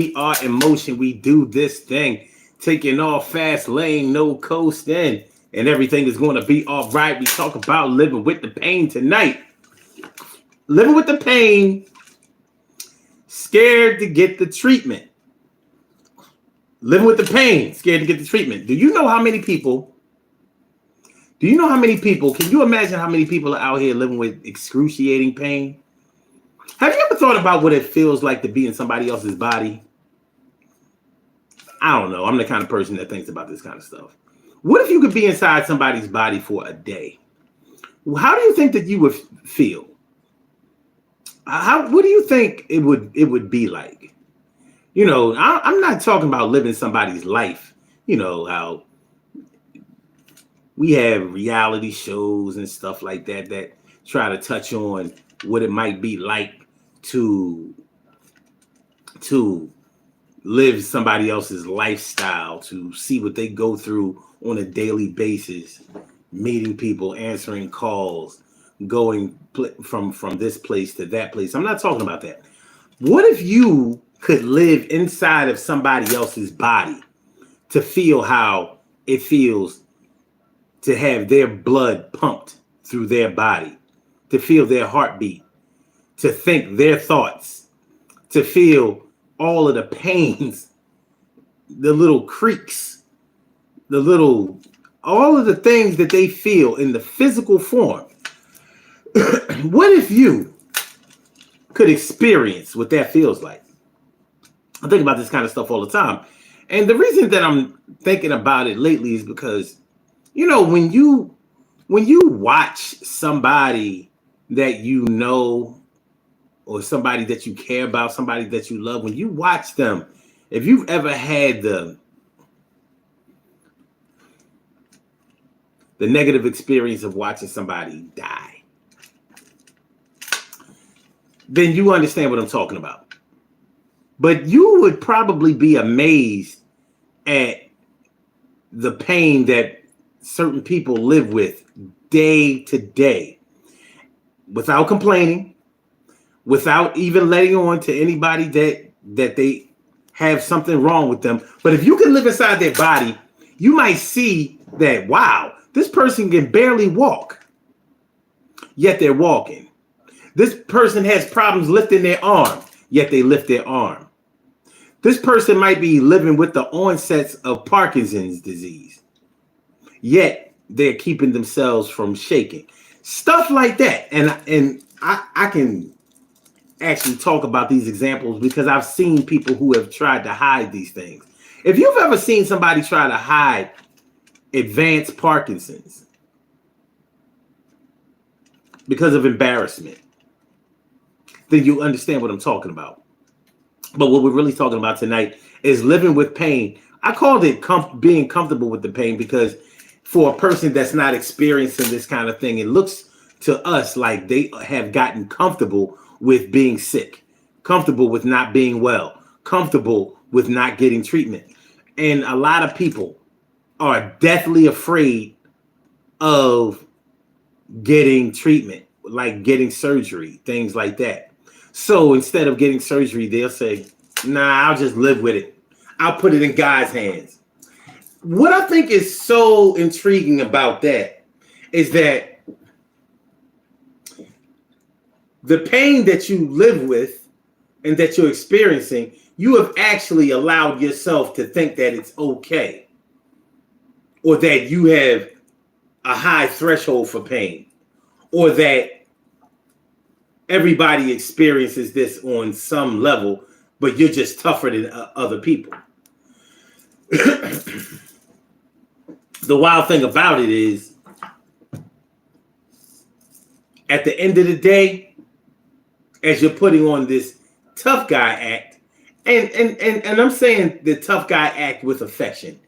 We are in motion. We do this thing, taking off fast lane, no coasting, and everything is going to be all right. We talk about living with the pain tonight. Living with the pain, scared to get the treatment. Living with the pain, scared to get the treatment. Do you know how many people? Do you know how many people? Can you imagine how many people are out here living with excruciating pain? Have you ever thought about what it feels like to be in somebody else's body? I don't know. I'm the kind of person that thinks about this kind of stuff. What if you could be inside somebody's body for a day? How do you think that you would feel? What do you think it would be like? You know, I'm not talking about living somebody's life. You know, how we have reality shows and stuff like that that try to touch on what it might be like to live somebody else's lifestyle, to see what they go through on a daily basis, meeting people, answering calls, going from this place to that place. I'm not talking about that. What if you could live inside of somebody else's body to feel how it feels to have their blood pumped through their body, to feel their heartbeat, to think their thoughts, to feel all of the pains, the little creaks, all of the things that they feel in the physical form. What if you could experience what that feels like? I think about this kind of stuff all the time. And the reason that I'm thinking about it lately is because, you know, when you watch somebody that you know, or somebody that you care about, somebody that you love, when you watch them, if you've ever had the negative experience of watching somebody die, then you understand what I'm talking about. But you would probably be amazed at the pain that certain people live with day to day without complaining, without even letting on to anybody that they have something wrong with them. But if you can live inside their body, you might see that, wow, this person can barely walk, yet they're walking. This person has problems lifting their arm, yet they lift their arm. This person might be living with the onsets of Parkinson's disease, yet they're keeping themselves from shaking. Stuff like that. And I can actually talk about these examples because I've seen people who have tried to hide these things. If you've ever seen somebody try to hide advanced Parkinson's because of embarrassment, then you understand what I'm talking about. But what we're really talking about tonight is living with pain. I called it being comfortable with the pain because for a person that's not experiencing this kind of thing, it looks to us like they have gotten comfortable with being sick, comfortable with not being well, comfortable with not getting treatment. And a lot of people are deathly afraid of getting treatment, like getting surgery, things like that. So instead of getting surgery, they'll say, nah, I'll just live with it. I'll put it in God's hands. What I think is so intriguing about that is that the pain that you live with and that you're experiencing, you have actually allowed yourself to think that it's okay, or that you have a high threshold for pain, or that everybody experiences this on some level, but you're just tougher than other people. The wild thing about it is, at the end of the day, as you're putting on this tough guy act, and I'm saying the tough guy act with affection,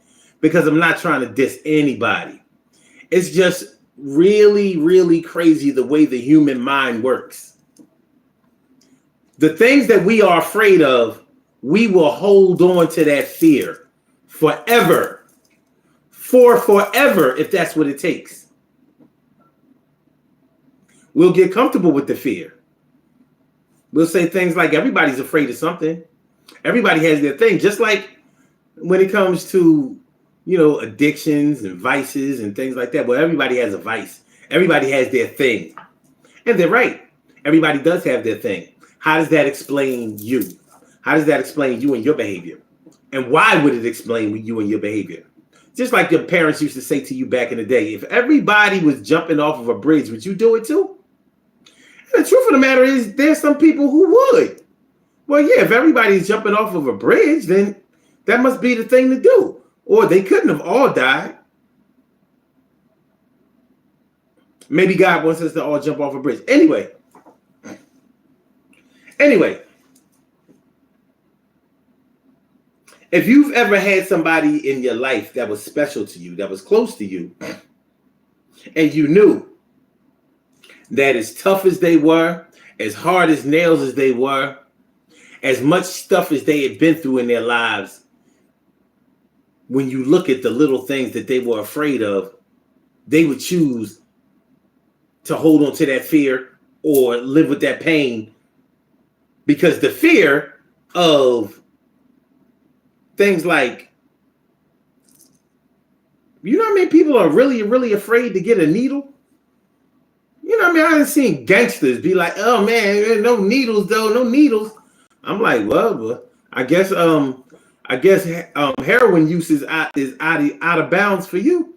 because I'm not trying to diss anybody. It's just really, really crazy the way the human mind works. The things that we are afraid of, we will hold on to that fear forever. For forever, if that's what it takes. We'll get comfortable with the fear. We'll say things like, everybody's afraid of something. Everybody has their thing. Just like when it comes to, addictions and vices and things like that. Well, everybody has a vice. Everybody has their thing. And they're right. Everybody does have their thing. How does that explain you? How does that explain you and your behavior? And why would it explain you and your behavior? Just like your parents used to say to you back in the day, if everybody was jumping off of a bridge, would you do it too? And the truth of the matter is, there's some people who would. Well, yeah, if everybody's jumping off of a bridge, then that must be the thing to do. Or they couldn't have all died. Maybe God wants us to all jump off a bridge. Anyway, if you've ever had somebody in your life that was special to you, that was close to you, and you knew that as tough as they were, as hard as nails as they were, as much stuff as they had been through in their lives, when you look at the little things that they were afraid of, they would choose to hold on to that fear or live with that pain, because the fear of things like, how many people are really, really afraid to get a needle? I've seen gangsters be like, oh man, no needles though, no needles. I'm like, well, I guess heroin use is out of bounds for you.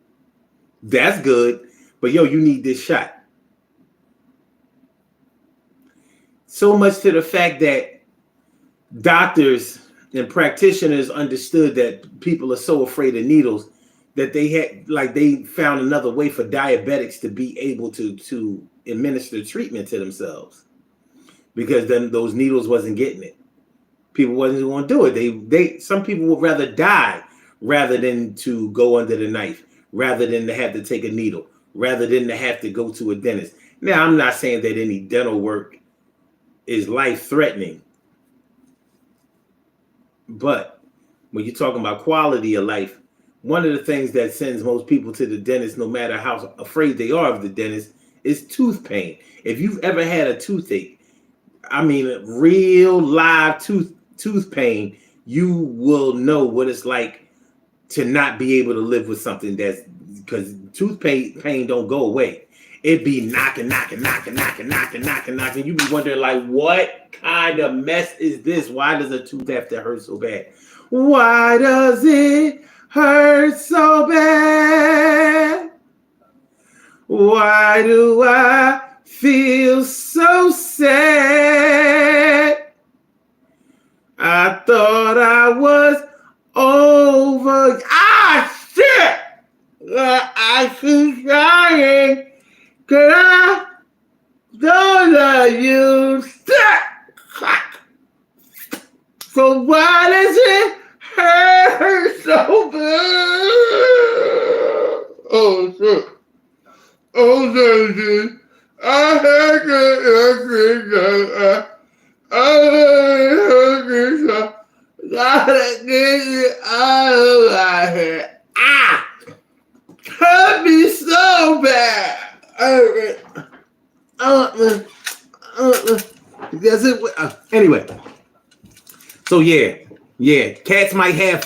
That's good, but you need this shot. So much to the fact that doctors and practitioners understood that people are so afraid of needles that they found another way for diabetics to be able to administer treatment to themselves, because then those needles wasn't getting it. People wasn't going to do it. Some people would rather die rather than to go under the knife, rather than to have to take a needle, rather than to have to go to a dentist. Now, I'm not saying that any dental work is life-threatening, but when you're talking about quality of life, one of the things that sends most people to the dentist, no matter how afraid they are of the dentist, is tooth pain. If you've ever had a toothache, real live tooth pain, you will know what it's like to not be able to live with something because tooth pain don't go away. It be knocking. You be wondering, like, what kind of mess is this? Why does a tooth have to hurt so bad? Why does it hurt so bad? Why do I feel so sad? I thought I was over. Shit! I keep trying. Cause I don't love you. So why does it hurt so bad? Oh shit. Oh shit. I heard it. Gotta get it out of my head. Hurt me so bad. That's it. Anyway, so yeah, cats might have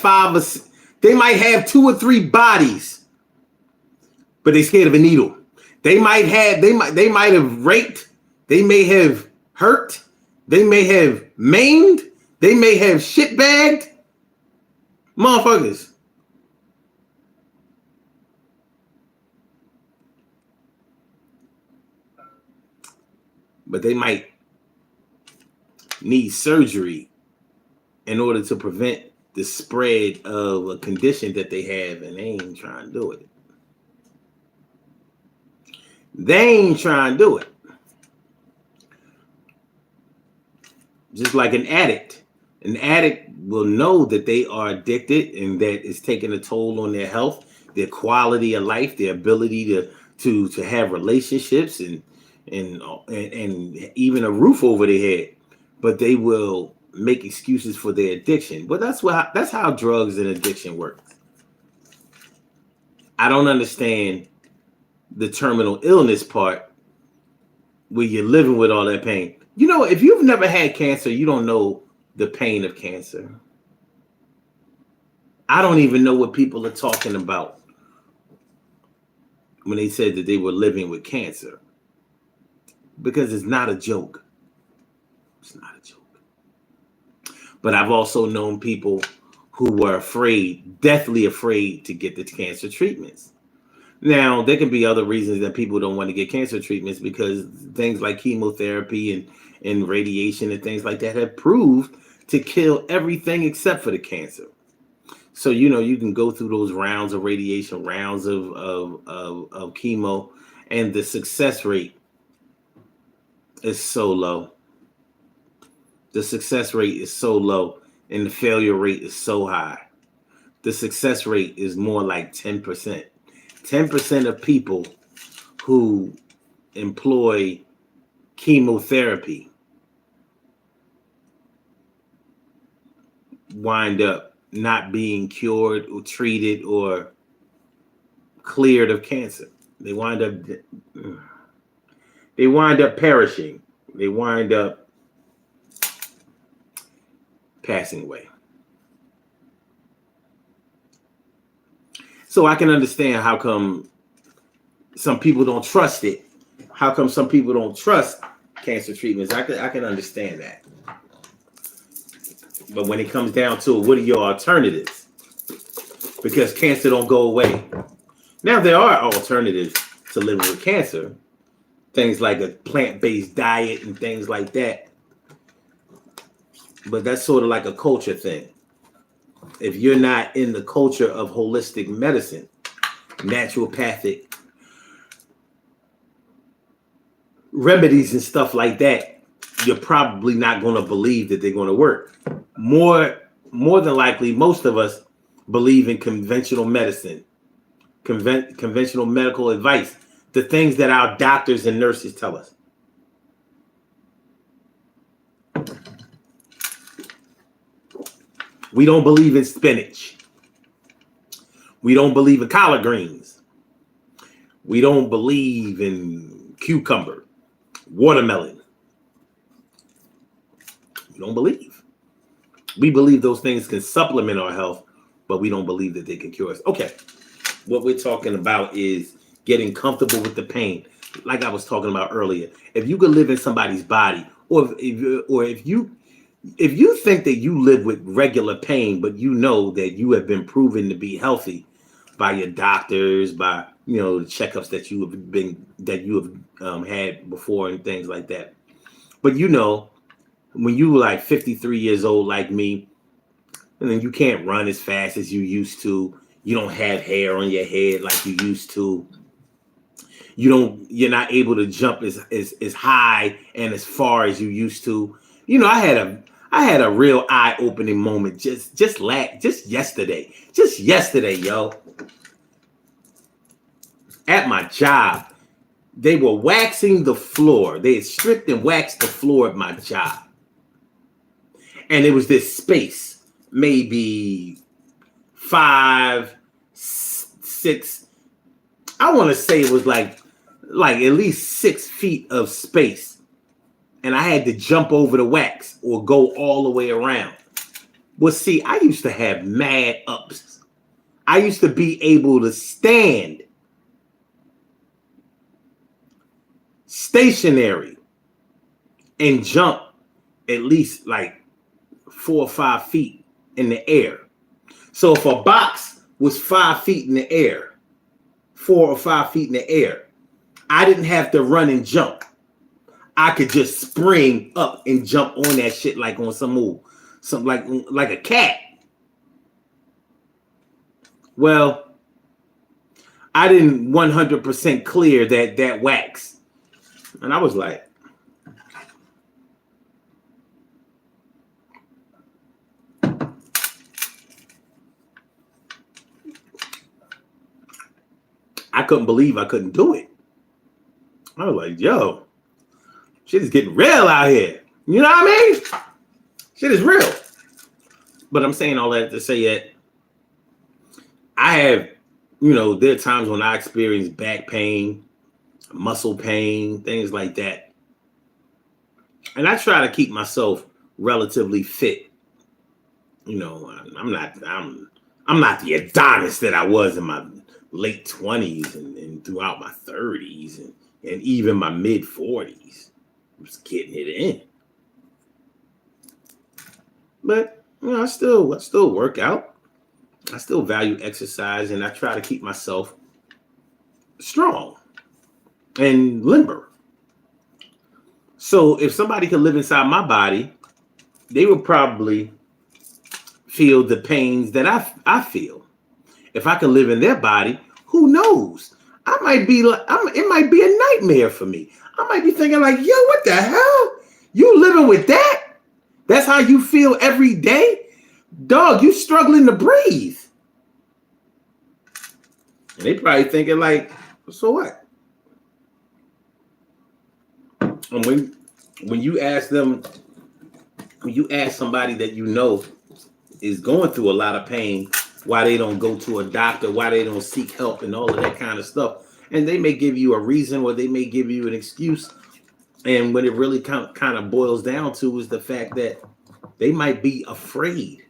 they might have 2 or 3 bodies, but they scared of a needle. They might have raped, they may have hurt, they may have maimed, they may have shitbagged motherfuckers. But they might need surgery in order to prevent the spread of a condition that they have, and they ain't trying to do it. Just like an addict. An addict will know that they are addicted and that it's taking a toll on their health, their quality of life, their ability to have relationships and even a roof over their head. But they will make excuses for their addiction. But that's how drugs and addiction work. I don't understand the terminal illness part where you're living with all that pain. If you've never had cancer, you don't know the pain of cancer. I don't even know what people are talking about when they said that they were living with cancer, because it's not a joke. It's not a joke. But I've also known people who were afraid, deathly afraid, to get the cancer treatments. Now, there can be other reasons that people don't want to get cancer treatments, because things like chemotherapy and radiation and things like that have proved to kill everything except for the cancer. So, you can go through those rounds of radiation, rounds of chemo, and the success rate is so low. The success rate is so low, and the failure rate is so high. The success rate is more like 10%. 10% of people who employ chemotherapy wind up not being cured or treated or cleared of cancer. They wind up perishing. They wind up passing away. So I can understand how come some people don't trust it. How come some people don't trust cancer treatments? I can understand that. But when it comes down to it, what are your alternatives? Because cancer don't go away. Now, there are alternatives to living with cancer. Things like a plant-based diet and things like that. But that's sort of like a culture thing. If you're not in the culture of holistic medicine, naturopathic remedies and stuff like that, you're probably not going to believe that they're going to work. More than likely, most of us believe in conventional medicine, conventional medical advice, the things that our doctors and nurses tell us. We don't believe in spinach. We don't believe in collard greens. We don't believe in cucumber, watermelon. We don't believe. We believe those things can supplement our health, but we don't believe that they can cure us. Okay, what we're talking about is getting comfortable with the pain. Like I was talking about earlier, if you could live in somebody's body, or if you think that you live with regular pain, but you know that you have been proven to be healthy by your doctors, by the checkups that you have had before and things like that. But when you were like 53 years old like me, and then you can't run as fast as you used to. You don't have hair on your head like you used to. You're not able to jump as high and as far as you used to. I had a real eye-opening moment just yesterday. Just yesterday, yo. At my job, they were waxing the floor. They had stripped and waxed the floor at my job. And it was this space, maybe 5, 6. I want to say it was like at least 6 feet of space. And I had to jump over the wax or go all the way around. Well, see, I used to have mad ups. I used to be able to stand stationary and jump at least like 4 or 5 feet in the air. So if a box was 5 feet in the air, 4 or 5 feet in the air, I didn't have to run and jump. I could just spring up and jump on that shit like on something like a cat. Well, I didn't 100% clear that wax. And I was like, I couldn't believe I couldn't do it. I was like, yo, shit is getting real out here. You know what I mean? Shit is real. But I'm saying all that to say that I have, there are times when I experience back pain, muscle pain, things like that. And I try to keep myself relatively fit. I'm not the Adonis that I was in my late 20s and throughout my 30s and even my mid 40s. I'm just getting it in. But I still work out. I still value exercise, and I try to keep myself strong and limber. So if somebody could live inside my body, they would probably feel the pains that I feel. If I could live in their body, who knows? It might be a nightmare for me. I might be thinking like, yo, what the hell? You living with that? That's how you feel every day? Dog, you struggling to breathe. And they probably thinking like, so what? And when you ask somebody that you know is going through a lot of pain, why they don't go to a doctor, why they don't seek help and all of that kind of stuff. And they may give you a reason or they may give you an excuse. And what it really kind of boils down to is the fact that they might be afraid.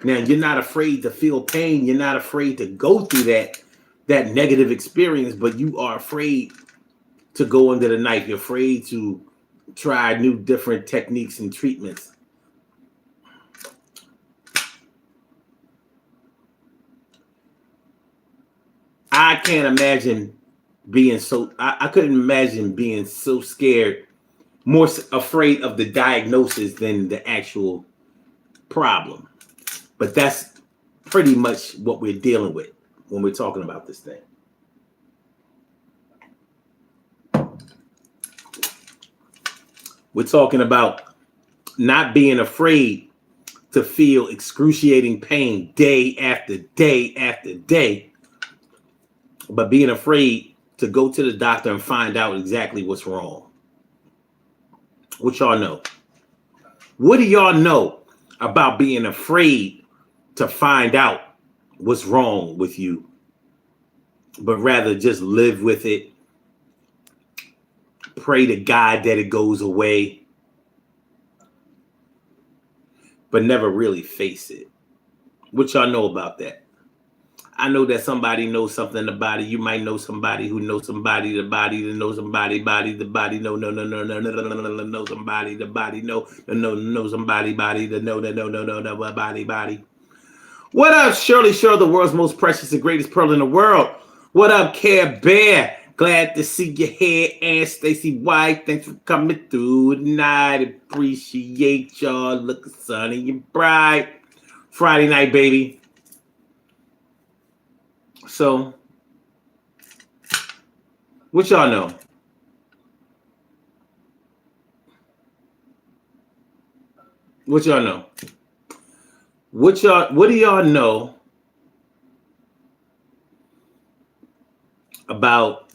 Now, you're not afraid to feel pain. You're not afraid to go through that negative experience, but you are afraid to go under the knife. You're afraid to try new different techniques and treatments. I can't imagine I couldn't imagine being so scared, more afraid of the diagnosis than the actual problem. But that's pretty much what we're dealing with when we're talking about this thing. We're talking about not being afraid to feel excruciating pain day after day after day, but being afraid to go to the doctor and find out exactly what's wrong. What y'all know? What do y'all know about being afraid to find out what's wrong with you, but rather just live with it, pray to God that it goes away, but never really face it? What y'all know about that? I know that somebody knows something about it. You might know somebody who knows somebody, the body that knows somebody, body, the body, no, somebody, the body, no, somebody, body, the no, body. What up, Shirley Shore, the world's most precious and greatest pearl in the world? What up, Care Bear? Glad to see you here. And Stacy White, thanks for coming through tonight. Appreciate y'all. Looking sunny and bright. Friday night, baby. So, what y'all know? What y'all know? What do y'all know about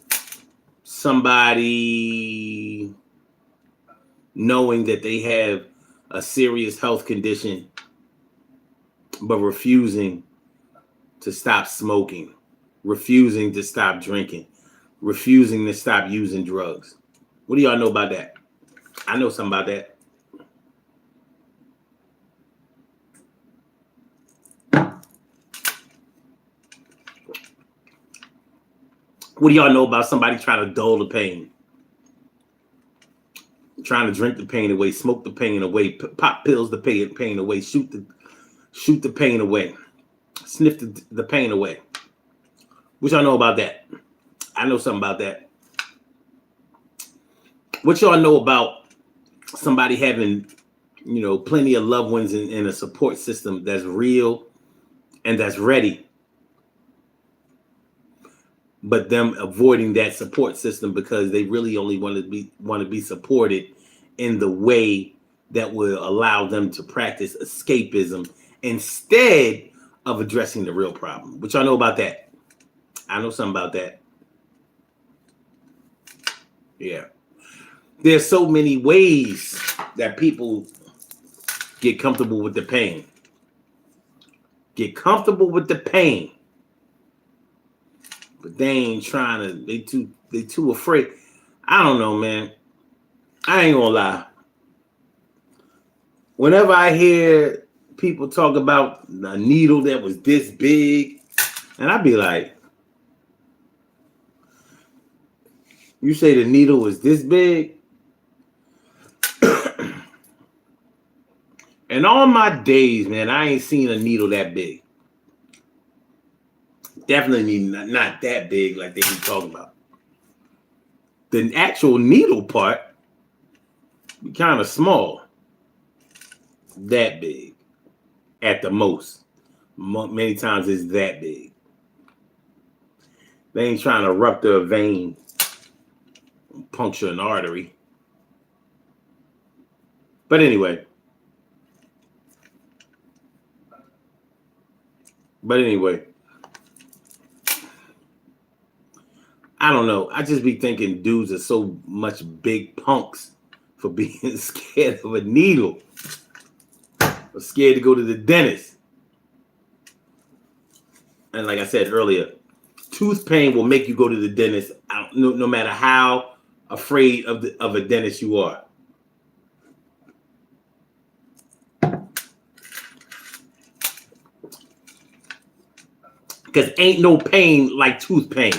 somebody knowing that they have a serious health condition but refusing to stop smoking, refusing to stop drinking, refusing to stop using drugs? What do y'all know about that? I know something about that. What do y'all know about somebody trying to dull the pain? Trying to drink the pain away, smoke the pain away, pop pills the pain away, shoot the pain away, sniff the pain away. What y'all know about that? I know something about that. What y'all know about somebody having, plenty of loved ones in a support system that's real and that's ready, but them avoiding that support system because they really only want to be supported in the way that will allow them to practice escapism instead of addressing the real problem? What y'all know about that? I know something about that. Yeah. There's so many ways that people get comfortable with the pain. Get comfortable with the pain. But they ain't trying to, they too afraid. I don't know, man. I ain't gonna lie. whenever I hear people talk about a needle that was this big, and I'd be like, you say the needle was this big? In all my days, man, I ain't seen a needle that big. Definitely not that big like they be talking about. The actual needle part be kind of small. That big at the most. Many times it's that big. They ain't trying to rupture a vein, puncture an artery. But anyway. I don't know. I just be thinking dudes are so much big punks for being scared of a needle. Or scared to go to the dentist. And like I said earlier, tooth pain will make you go to the dentist no matter how afraid of a dentist you are. Because ain't no pain like tooth pain.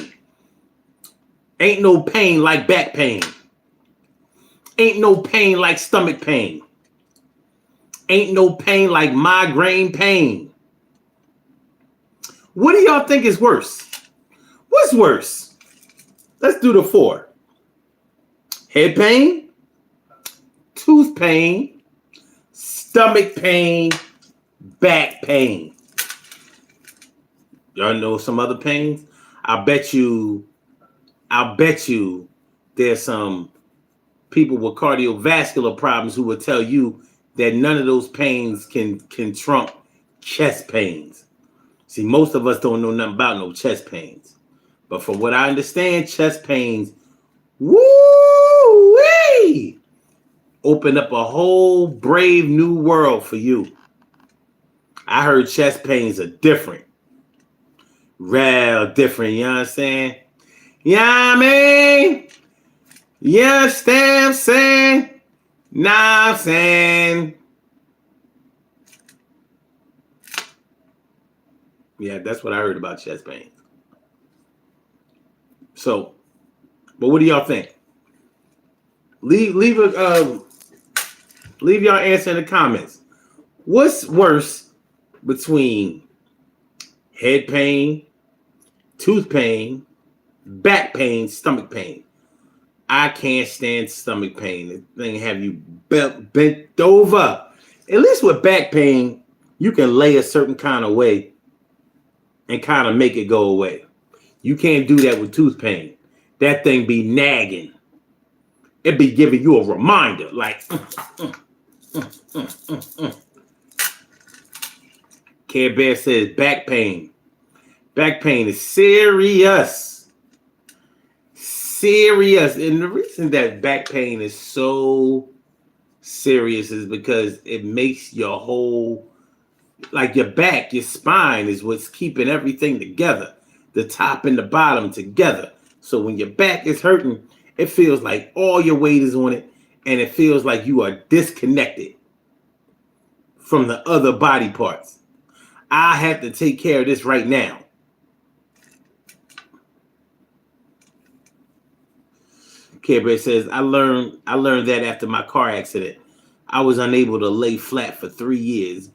Ain't no pain like back pain. Ain't no pain like stomach pain. Ain't no pain like migraine pain. What do y'all think is worse? What's worse? Let's do the 4. Head pain, tooth pain, stomach pain, back pain. Y'all know some other pains? I'll bet you there's some people with cardiovascular problems who will tell you that none of those pains can trump chest pains. See, most of us don't know nothing about no chest pains. But from what I understand, chest pains, woo-wee, open up a whole brave new world for you. I heard chest pains are different. Real different, you know what I'm saying? Yeah, man. You understand what I'm saying? Nah, I'm saying. Yeah, that's what I heard about chest pains. So, but what do y'all think? Leave your answer in the comments. What's worse between head pain, tooth pain, back pain, stomach pain? I can't stand stomach pain. The thing have you bent over. At least with back pain, you can lay a certain kind of way and kind of make it go away. You can't do that with tooth pain. That thing be nagging. It be giving you a reminder, like. Care Bear says back pain. Back pain is serious. Serious. And the reason that back pain is so serious is because it makes your whole, like your back, your spine is what's keeping everything together. The top and the bottom together. So when your back is hurting, it feels like all your weight is on it, and it feels like you are disconnected from the other body parts. I have to take care of this right now. Care says, I learned that after my car accident. I was unable to lay flat for 3 years.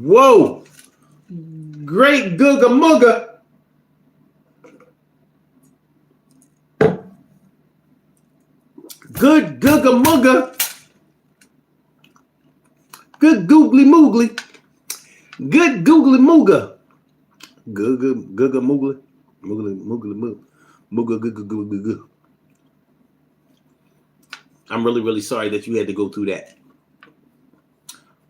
Whoa! Great Googa Mooga. Good Googa Mooga. Good Googly Moogly. Good Googly Mooga. Googa Moogly. Moogly Moogly Mooga Googa. I'm really, really sorry that you had to go through that.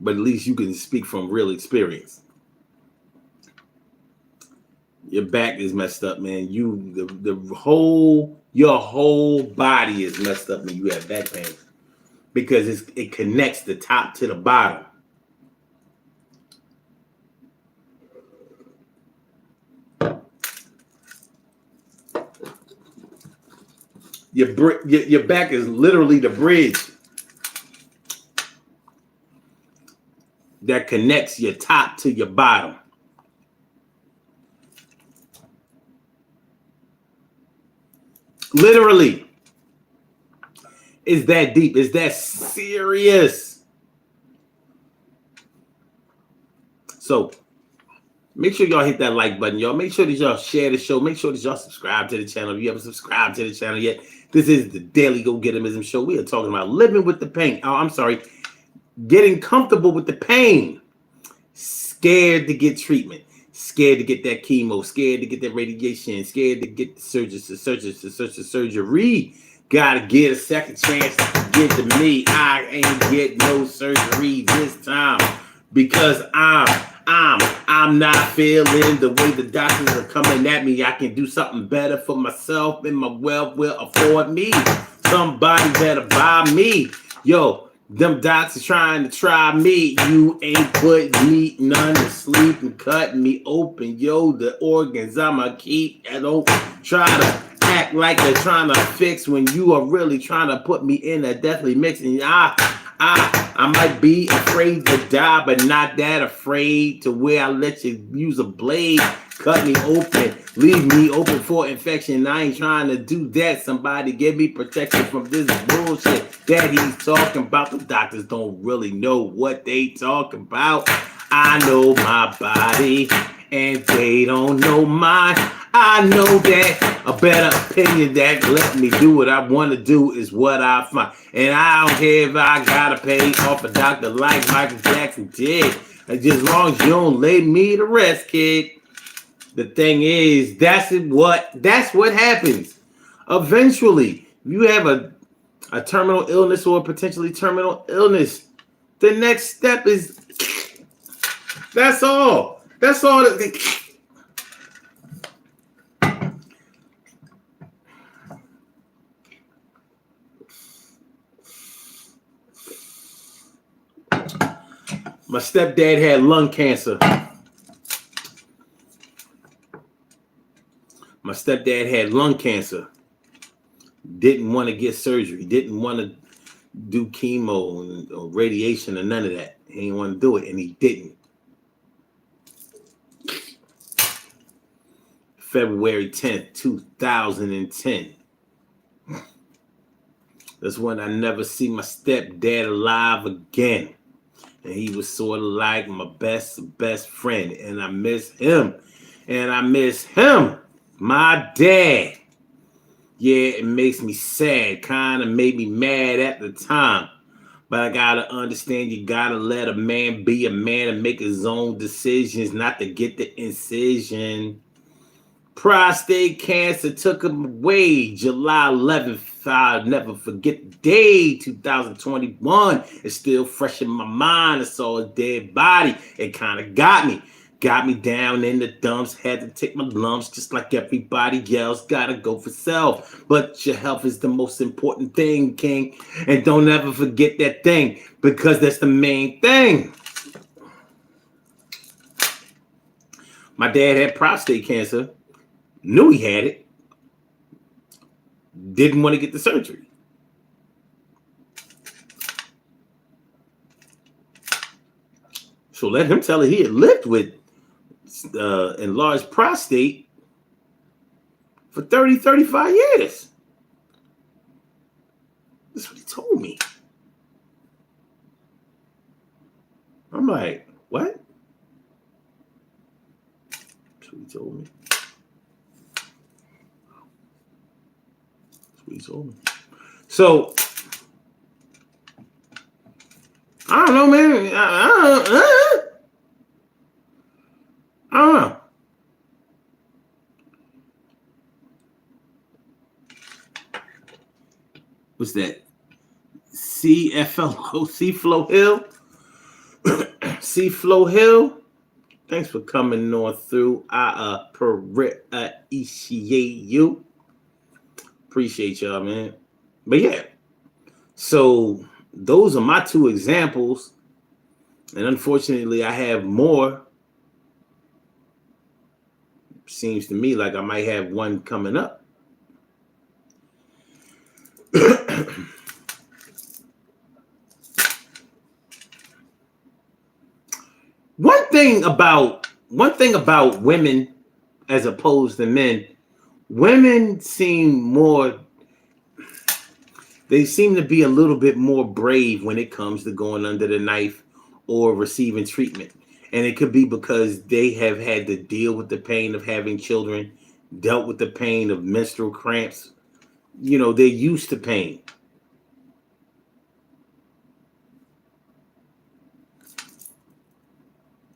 But at least you can speak from real experience. Your back is messed up, man. Your whole body is messed up when you have back pain. Because it connects the top to the bottom. Your back is literally the bridge. connects your top to your bottom. Literally. It's that deep. It's that serious. So make sure y'all hit that like button, y'all. Make sure that y'all share the show. Make sure that y'all subscribe to the channel. If you haven't subscribed to the channel yet, this is the Daily Go Getimism Show. We are talking about living with the pain. Oh, I'm sorry. Getting comfortable with the pain. Scared to get treatment. Scared to get that chemo. Scared to get that radiation. Scared to get the surgery. Gotta get a second chance to get to me. I ain't get no surgery this time because I'm not feeling the way the doctors are coming at me. I can do something better for myself, and my wealth will afford me. Somebody better buy me. Yo, them docs are trying to try me. You ain't put me none to sleep and cutting me open. Yo, the organs I'ma keep. I don't try to act like they're trying to fix when you are really trying to put me in a deathly mix. And I might be afraid to die, but not that afraid to where I let you use a blade, cut me open, leave me open for infection. I ain't trying to do that. Somebody give me protection from this bullshit that he's talking about. The doctors don't really know what they talk about. I know my body and they don't know mine. I know that a better opinion that let me do what I want to do is what I find. And I don't care if I gotta pay off a doctor like Michael Jackson did. Just as long as you don't lay me to rest, kid. The thing is, that's what happens. Eventually, you have a terminal illness or a potentially terminal illness. The next step is that's all. That's all. My stepdad had lung cancer. My stepdad had lung cancer. Didn't want to get surgery. Didn't want to do chemo or radiation or none of that. He didn't want to do it, and he didn't. February 10th, 2010. That's when I never see my stepdad alive again. And he was sort of like my best friend. And I miss him. And I miss him. My dad. Yeah, it makes me sad. Kind of made me mad at the time. But I gotta understand, you gotta let a man be a man and make his own decisions, not to get the incision. Prostate cancer took him away July 11th. I'll never forget the day, 2021. It's still fresh in my mind. I saw a dead body. It kind of got me. Got me down in the dumps. Had to take my lumps just like everybody else. Gotta go for self. But your health is the most important thing, King. And don't ever forget that thing, because that's the main thing. My dad had prostate cancer. Knew he had it. Didn't want to get the surgery. So let him tell it. He had lived with enlarged prostate for 30, 35 years. That's what he told me. I'm like, what? That's what he told me. That's what he told me. So, I don't know, man. I don't know. What's that? Seaflow Hill? Seaflow Hill? Thanks for coming on through. I appreciate you. Appreciate y'all, man. But yeah. So those are my two examples. And unfortunately, I have more. Seems to me like I might have one coming up. one thing about women as opposed to men, women they seem to be a little bit more brave when it comes to going under the knife or receiving treatment. And it could be because they have had to deal with the pain of having children, dealt with the pain of menstrual cramps. They're used to pain.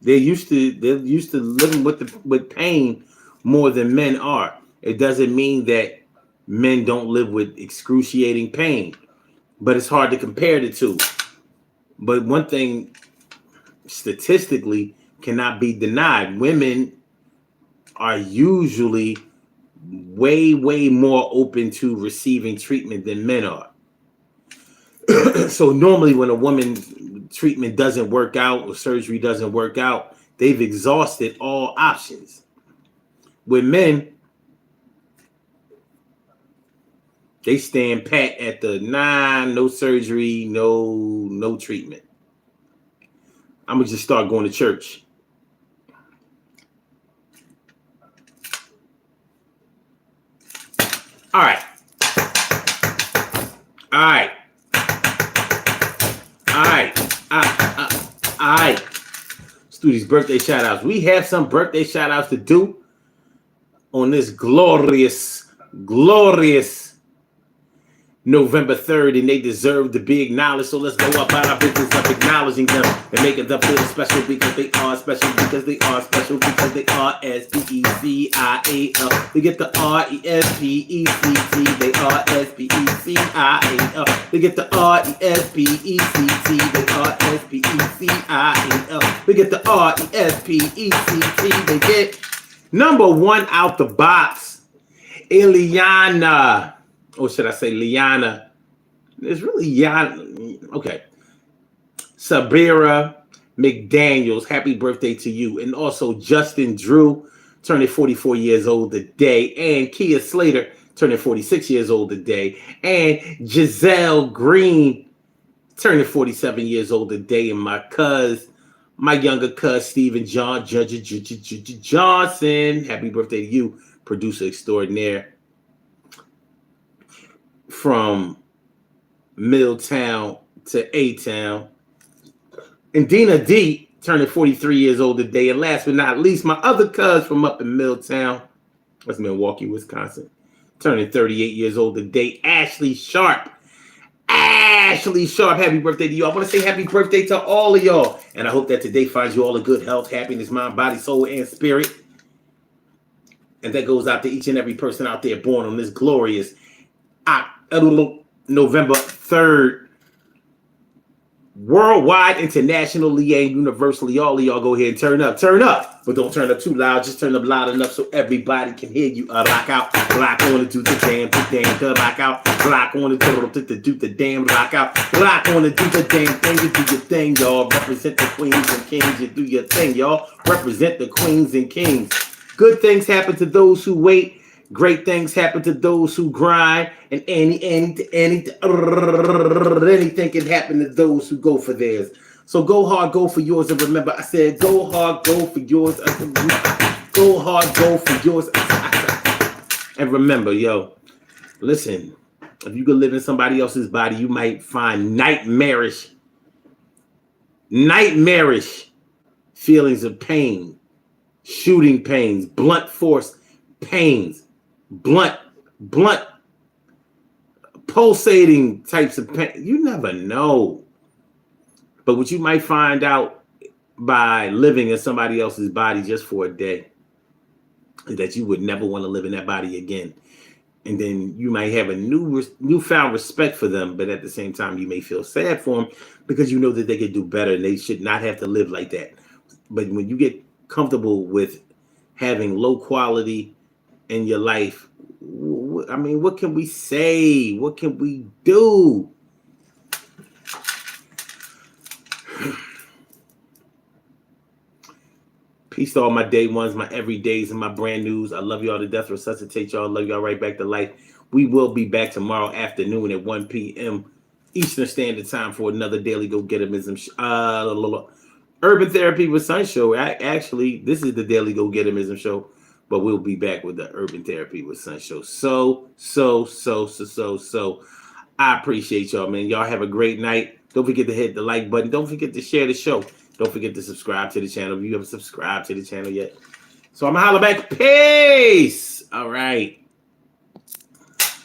They're used to living with pain more than men are. It doesn't mean that men don't live with excruciating pain, but it's hard to compare the two. But one thing statistically cannot be denied: women are usually way more open to receiving treatment than men are. So normally when a woman treatment doesn't work out or surgery doesn't work out, they've exhausted all options. With men, they stand pat at the no surgery, no treatment. I'm gonna just start going to church. All right. Let's do these birthday shout outs. We have some birthday shout outs to do on this glorious November 3rd, and they deserve to be acknowledged. So let's go about our business of acknowledging them and making them feel special because they are special because they are special because they are SPECIAL. We get the RESPECT. They are SPECIAL. We get the RESPECT. They are SPECIAL. We get the RESPECT. They get number one out the box, Ileana. Or should I say Liana? It's really Yana. Okay. Sabira McDaniels, happy birthday to you. And also Justin Drew, turning 44 years old today. And Kia Slater, turning 46 years old today. And Giselle Green, turning 47 years old today. And my younger cuz, Stephen Johnson, happy birthday to you, producer extraordinaire. From Milltown to A-Town. And Dina D, turning 43 years old today. And last but not least, my other cuz from up in Milltown, that's Milwaukee, Wisconsin, turning 38 years old today, Ashley Sharp. Ashley Sharp, happy birthday to you. I want to say happy birthday to all of y'all. And I hope that today finds you all in good health, happiness, mind, body, soul, and spirit. And that goes out to each and every person out there born on this glorious November 3rd, worldwide, internationally, and universally. All of y'all go ahead and turn up, but don't turn up too loud. Just turn up loud enough so everybody can hear you. Rock out, rock on and do the damn, rock out, rock on and do the damn, rock out, rock on and do the damn thing. You do your thing, y'all. Represent the queens and kings. You do your thing, y'all. Represent the queens and kings. Good things happen to those who wait. Great things happen to those who grind, and anything can happen to those who go for theirs. So go hard, go for yours, and remember, I said go hard, go for yours. Go hard, go for yours. And remember, listen, if you could live in somebody else's body, you might find nightmarish feelings of pain, shooting pains, blunt force pains. Blunt, pulsating types of pain. You never know. But what you might find out by living in somebody else's body just for a day is that you would never want to live in that body again. And then you might have a newfound respect for them, but at the same time, you may feel sad for them because you know that they could do better and they should not have to live like that. But when you get comfortable with having low quality in your life, I mean, what can we say? What can we do? Peace to all my day ones, my everydays, and my brand news. I love y'all to death. Resuscitate y'all. Love y'all right back to life. We will be back tomorrow afternoon at 1 p.m. Eastern Standard Time for another daily go-get-emism. Urban Therapy with Sun show. Actually, this is the Daily Go Getimism show, but we'll be back with the Urban Therapy with Sun show. So. I appreciate y'all, man. Y'all have a great night. Don't forget to hit the like button. Don't forget to share the show. Don't forget to subscribe to the channel if you haven't subscribed to the channel yet. So I'm going to holler back. Peace. All right.